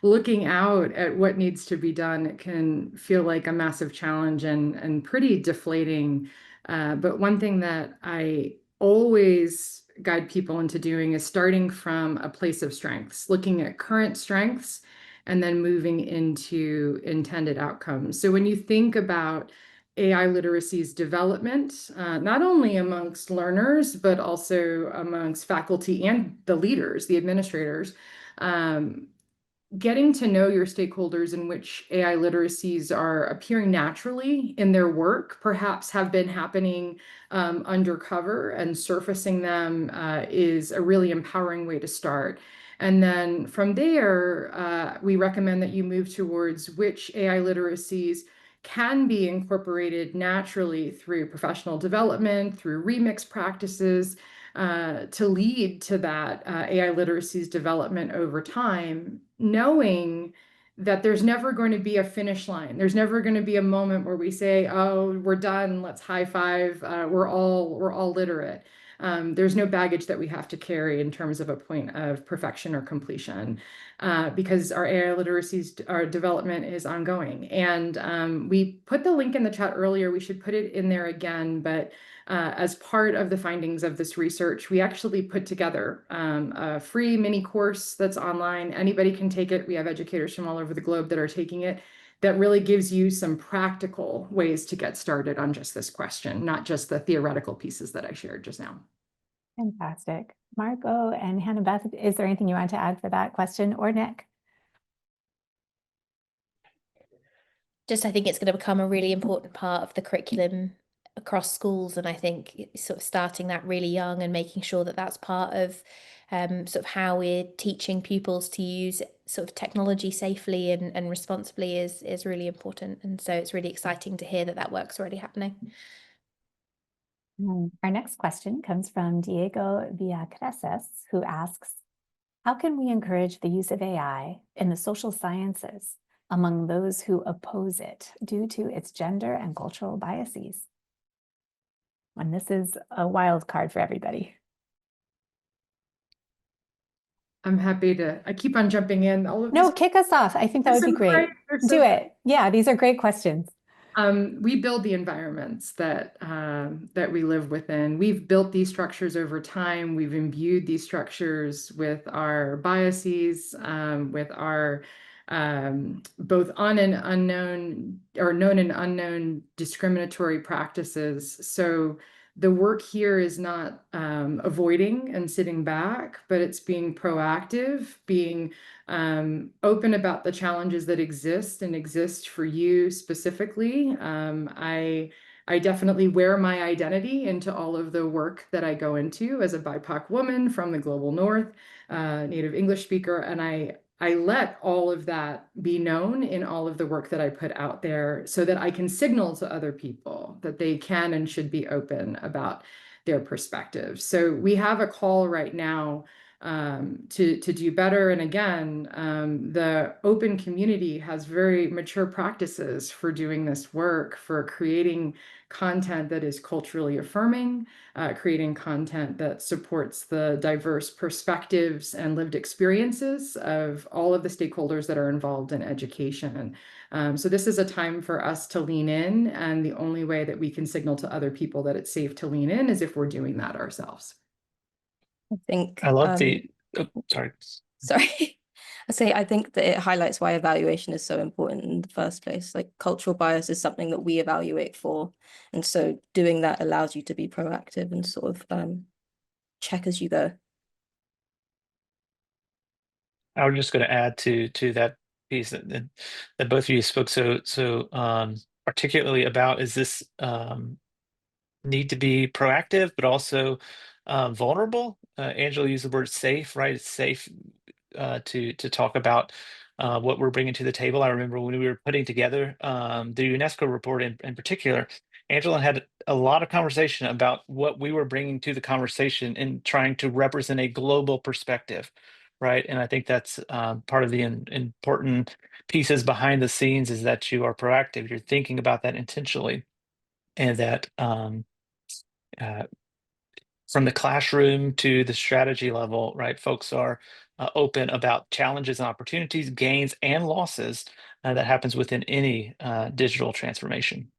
looking out at what needs to be done, it can feel like a massive challenge and pretty deflating. But one thing that I always guide people into doing is starting from a place of strengths, looking at current strengths, and then moving into intended outcomes. So when you think about AI literacy's development, not only amongst learners, but also amongst faculty and the leaders, the administrators, getting to know your stakeholders in which AI literacies are appearing naturally in their work, perhaps have been happening undercover, and surfacing them is a really empowering way to start. And then from there, we recommend that you move towards which AI literacies can be incorporated naturally through professional development, through remix practices, to lead to that AI literacies development over time, knowing that there's never going to be a finish line. There's never going to be a moment where we say, oh, we're done, let's high five, we're all literate. There's no baggage that we have to carry in terms of a point of perfection or completion, because our AI literacies, our development is ongoing. And we put the link in the chat earlier, we should put it in there again, but as part of the findings of this research, we actually put together a free mini course that's online. Anybody can take it. We have educators from all over the globe that are taking it, that really gives you some practical ways to get started on just this question, not just the theoretical pieces that I shared just now. Fantastic. Margaux and Hannah-Beth, is there anything you want to add for that question, or Nick? Just, I think it's going to become a really important part of the curriculum across schools, and I think sort of starting that really young and making sure that that's part of sort of how we're teaching pupils to use sort of technology safely and responsibly is really important. And so it's really exciting to hear that that work's already happening. Our next question comes from Diego Villacreses, who asks, how can we encourage the use of AI in the social sciences among those who oppose it due to its gender and cultural biases? And this is a wild card for everybody. I'm happy to, I keep on jumping in. No, kick us off. I think that would be great. Do it. Yeah, these are great questions. We build the environments that that we live within. We've built these structures over time. We've imbued these structures with our biases, with our both on and unknown, or known and unknown discriminatory practices. So the work here is not avoiding and sitting back, but it's being proactive, being open about the challenges that exist and exist for you specifically. I I definitely wear my identity into all of the work that I go into as a BIPOC woman from the global north, native English speaker, and I let all of that be known in all of the work that I put out there so that I can signal to other people that they can and should be open about their perspectives. So we have a call right now to do better. And again, the open community has very mature practices for doing this work, for creating content that is culturally affirming, creating content that supports the diverse perspectives and lived experiences of all of the stakeholders that are involved in education. So this is a time for us to lean in, and the only way that we can signal to other people that it's safe to lean in is if we're doing that ourselves. I think I love the, oh, sorry. sorry. I think that it highlights why evaluation is so important in the first place. Like cultural bias is something that we evaluate for. And so doing that allows you to be proactive and sort of check as you go. I was just going to add to that piece that both of you spoke so articulately about, is this need to be proactive, but also vulnerable. Angela used the word safe, right? It's safe to talk about what we're bringing to the table. I remember when we were putting together the UNESCO report in particular, Angela had a lot of conversation about what we were bringing to the conversation and trying to represent a global perspective, right? And I think that's part of the important pieces behind the scenes, is that you are proactive, you're thinking about that intentionally, and that from the classroom to the strategy level, right, folks are open about challenges and opportunities, gains and losses that happens within any digital transformation.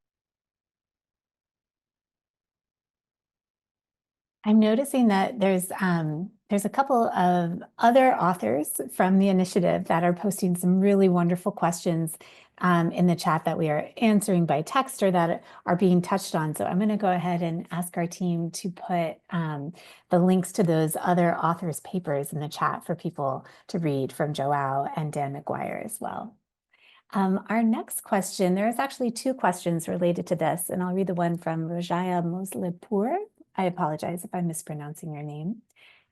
I'm noticing that there's a couple of other authors from the initiative that are posting some really wonderful questions in the chat that we are answering by text or that are being touched on. So I'm going to go ahead and ask our team to put the links to those other authors' papers in the chat for people to read, from Joao and Dan McGuire as well. Our next question, there's actually two questions related to this, and I'll read the one from Rajaya Moslepur. I apologize if I'm mispronouncing your name.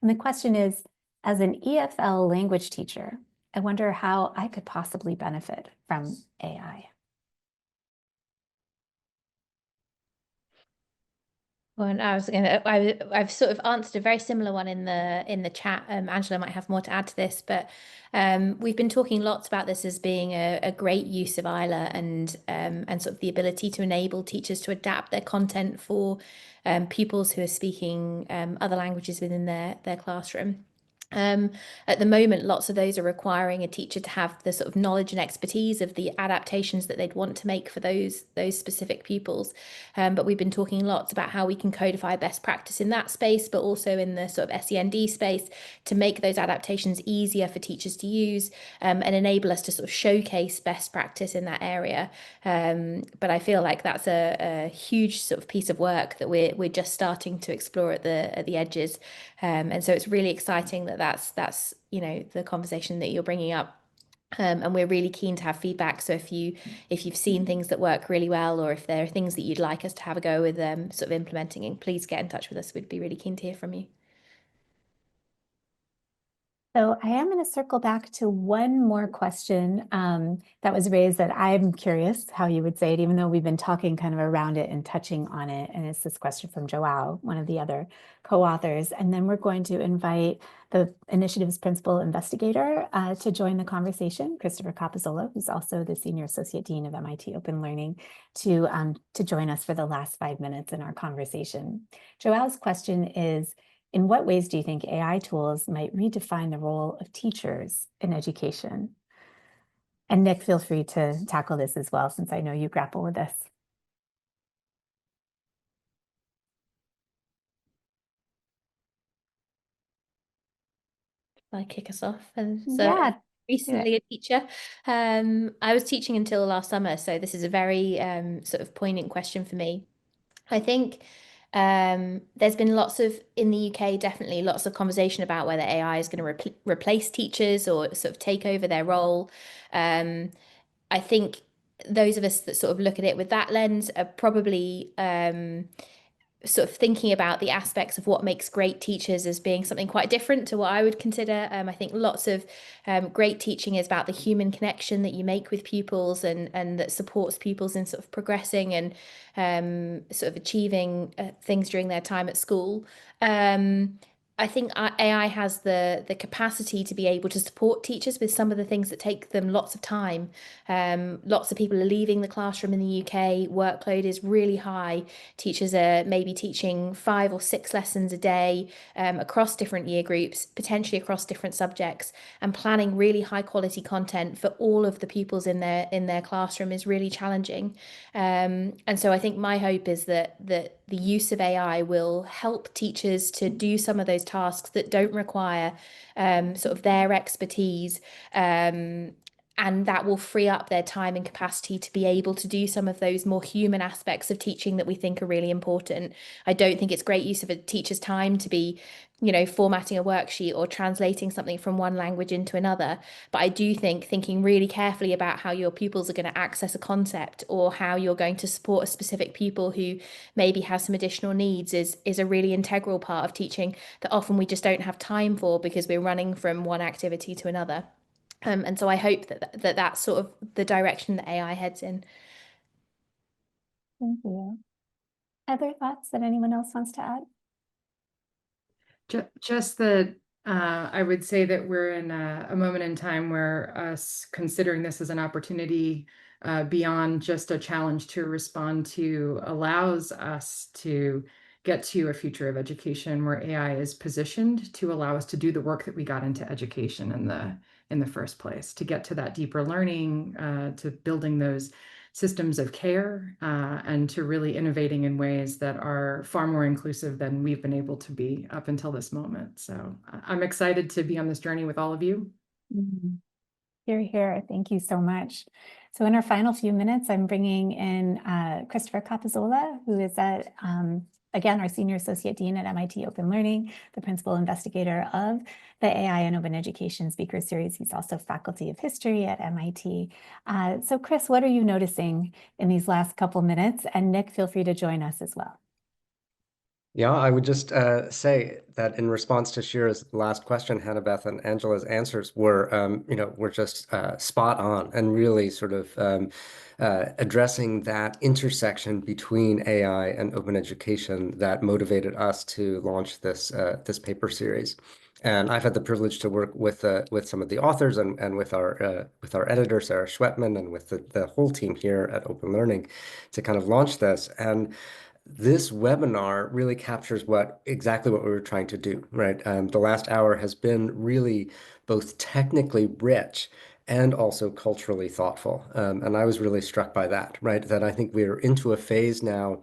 And the question is, as an EFL language teacher, I wonder how I could possibly benefit from AI. Well, and I've sort of answered a very similar one in the chat. Angela might have more to add to this, but we've been talking lots about this as being a great use of ILA and sort of the ability to enable teachers to adapt their content for pupils who are speaking other languages within their classroom. At the moment, lots of those are requiring a teacher to have the sort of knowledge and expertise of the adaptations that they'd want to make for those specific pupils. But we've been talking lots about how we can codify best practice in that space, but also in the sort of SEND space, to make those adaptations easier for teachers to use and enable us to sort of showcase best practice in that area. But I feel like that's a huge sort of piece of work that we're just starting to explore at the edges. And so it's really exciting that's the conversation that you're bringing up. And we're really keen to have feedback. So if you've seen things that work really well, or if there are things that you'd like us to have a go with sort of implementing, please get in touch with us. We'd be really keen to hear from you. So I am going to circle back to one more question that was raised that I'm curious how you would say it, even though we've been talking kind of around it and touching on it. And it's this question from Joao, one of the other co-authors. And then we're going to invite the initiative's principal investigator to join the conversation, Christopher Capizzola, who's also the Senior Associate Dean of MIT Open Learning, to join us for the last 5 minutes in our conversation. Joao's question is, in what ways do you think AI tools might redefine the role of teachers in education? And Nick, feel free to tackle this as well, since I know you grapple with this. I'll kick us off. And so Yeah, recently a teacher. I was teaching until last summer, so this is a very sort of poignant question for me. I think there's been in the UK, definitely lots of conversation about whether AI is going to replace teachers or sort of take over their role. I think those of us that sort of look at it with that lens are probably sort of thinking about the aspects of what makes great teachers as being something quite different to what I would consider. I think lots of great teaching is about the human connection that you make with pupils and that supports pupils in sort of progressing and sort of achieving things during their time at school. I think AI has the capacity to be able to support teachers with some of the things that take them lots of time. Lots of people are leaving the classroom in the UK. Workload is really high. Teachers are maybe teaching 5 or 6 lessons a day across different year groups, potentially across different subjects, and planning really high quality content for all of the pupils in their classroom is really challenging. And so I think my hope is that the use of AI will help teachers to do some of those tasks that don't require sort of their expertise. And that will free up their time and capacity to be able to do some of those more human aspects of teaching that we think are really important. I don't think it's great use of a teacher's time to be, formatting a worksheet or translating something from one language into another. But I do think thinking really carefully about how your pupils are going to access a concept or how you're going to support a specific pupil who maybe has some additional needs is a really integral part of teaching that often we just don't have time for because we're running from one activity to another. And so I hope that that's sort of the direction that AI heads in. Thank you. Other thoughts that anyone else wants to add? Just that I would say that we're in a moment in time where us considering this as an opportunity beyond just a challenge to respond to allows us to get to a future of education where AI is positioned to allow us to do the work that we got into education in the first place, to get to that deeper learning, to building those systems of care, and to really innovating in ways that are far more inclusive than we've been able to be up until this moment. So I'm excited to be on this journey with all of you. Hear, hear. Thank you so much. So in our final few minutes, I'm bringing in Christopher Capizzola, who is again, our Senior Associate Dean at MIT Open Learning, the Principal Investigator of the AI and Open Education Speaker Series. He's also Faculty of History at MIT. So Chris, what are you noticing in these last couple minutes? And Nick, feel free to join us as well. Yeah, I would just say that in response to Shira's last question, Hannah-Beth and Angela's answers were just spot on and really sort of addressing that intersection between AI and open education that motivated us to launch this paper series. And I've had the privilege to work with some of the authors and with our editor Sarah Schwetman and with the whole team here at Open Learning to kind of launch this. And this webinar really captures exactly what we were trying to do, right? The last hour has been really both technically rich and also culturally thoughtful. And I was really struck by that, right? That I think we're into a phase now,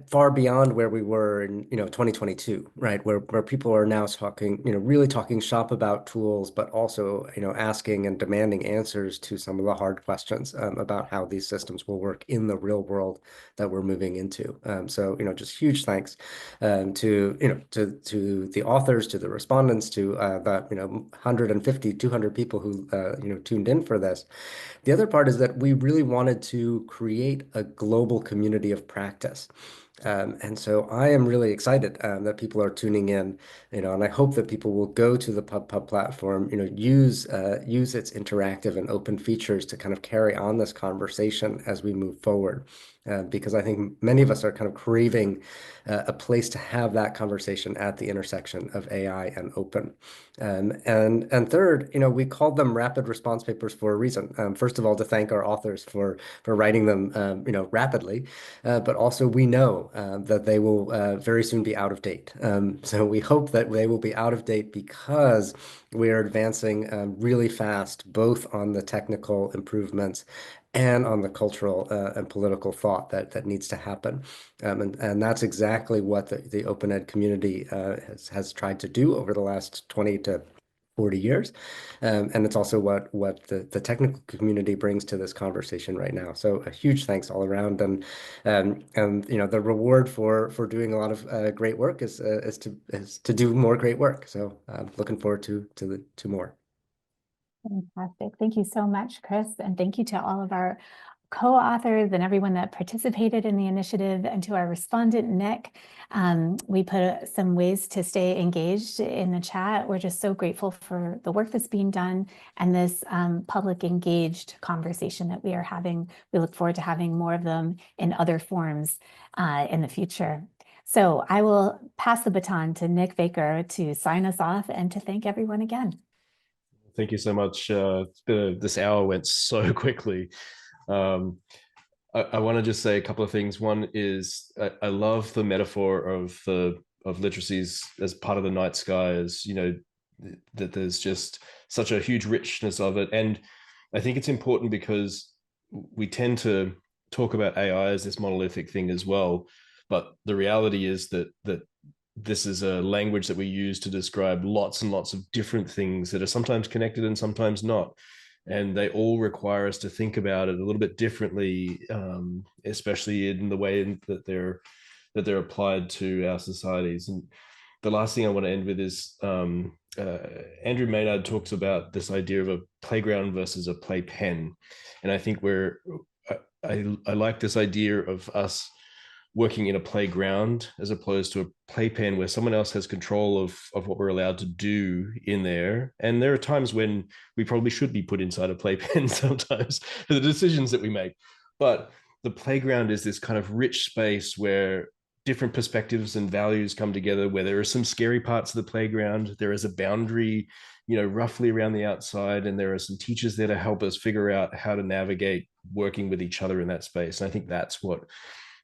far beyond where we were in, 2022, right? Where people are now talking, really talking shop about tools, but also, asking and demanding answers to some of the hard questions about how these systems will work in the real world that we're moving into. So, just huge thanks to the authors, to the respondents, to the 150, 200 people who tuned in for this. The other part is that we really wanted to create a global community of practice. And so I am really excited that people are tuning in, and I hope that people will go to the PubPub platform, use its interactive and open features to kind of carry on this conversation as we move forward. Because I think many of us are kind of craving a place to have that conversation at the intersection of AI and open. And third, we called them rapid response papers for a reason. First of all, to thank our authors for writing them, rapidly, but also we know that they will very soon be out of date. So we hope that they will be out of date because we are advancing really fast, both on the technical improvements and on the cultural and political thought that needs to happen. And that's exactly what the open ed community has tried to do over the last 20 to 40 years. And it's also what the technical community brings to this conversation right now. So a huge thanks all around. And the reward for doing a lot of great work is to do more great work. So looking forward to more. Fantastic. Thank you so much, Chris. And thank you to all of our co-authors and everyone that participated in the initiative, and to our respondent, Nick. We put some ways to stay engaged in the chat. We're just so grateful for the work that's being done and this public engaged conversation that we are having. We look forward to having more of them in other forms in the future. So I will pass the baton to Nick Baker to sign us off and to thank everyone again. Thank you so much. This hour went so quickly. I want to just say a couple of things. One is I love the metaphor of literacies as part of the night sky, as that there's just such a huge richness of it. And I think it's important because we tend to talk about AI as this monolithic thing as well. But the reality is that this is a language that we use to describe lots and lots of different things that are sometimes connected and sometimes not. And they all require us to think about it a little bit differently, especially in the way that they're applied to our societies. And the last thing I want to end with is Andrew Maynard talks about this idea of a playground versus a playpen. And I think I like this idea of us working in a playground as opposed to a playpen where someone else has control of what we're allowed to do in there. And there are times when we probably should be put inside a playpen sometimes for the decisions that we make. But the playground is this kind of rich space where different perspectives and values come together, where there are some scary parts of the playground. There is a boundary, roughly around the outside, and there are some teachers there to help us figure out how to navigate working with each other in that space. And I think that's what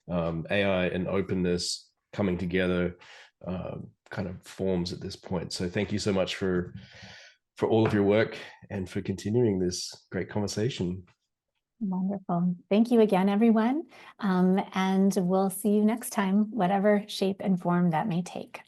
AI and openness coming together kind of forms at this point. So thank you so much for all of your work and for continuing this great conversation. Wonderful. Thank you again, everyone. And we'll see you next time, whatever shape and form that may take.